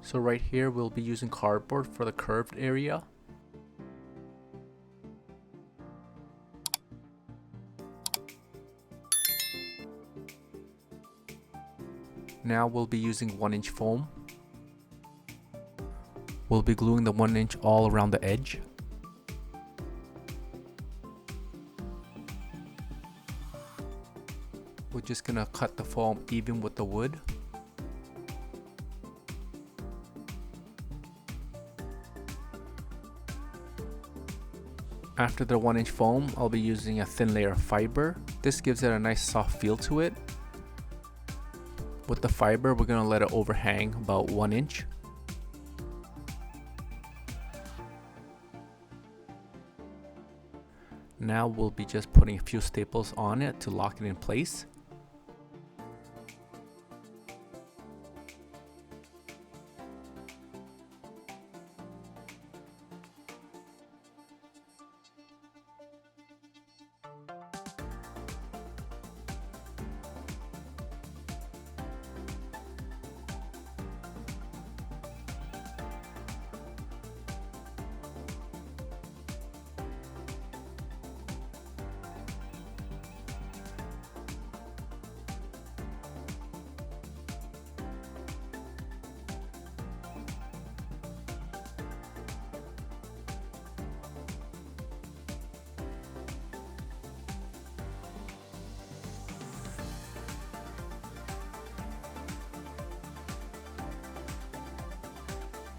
So right here we'll be using cardboard for the curved area. Now we'll be using 1-inch foam. We'll be gluing the 1-inch all around the edge. We're just gonna cut the foam even with the wood. After the 1-inch foam, I'll be using a thin layer of fiber. This gives it a nice soft feel to it. With the fiber, we're gonna let it overhang about 1 inch. Now we'll be just putting a few staples on it to lock it in place.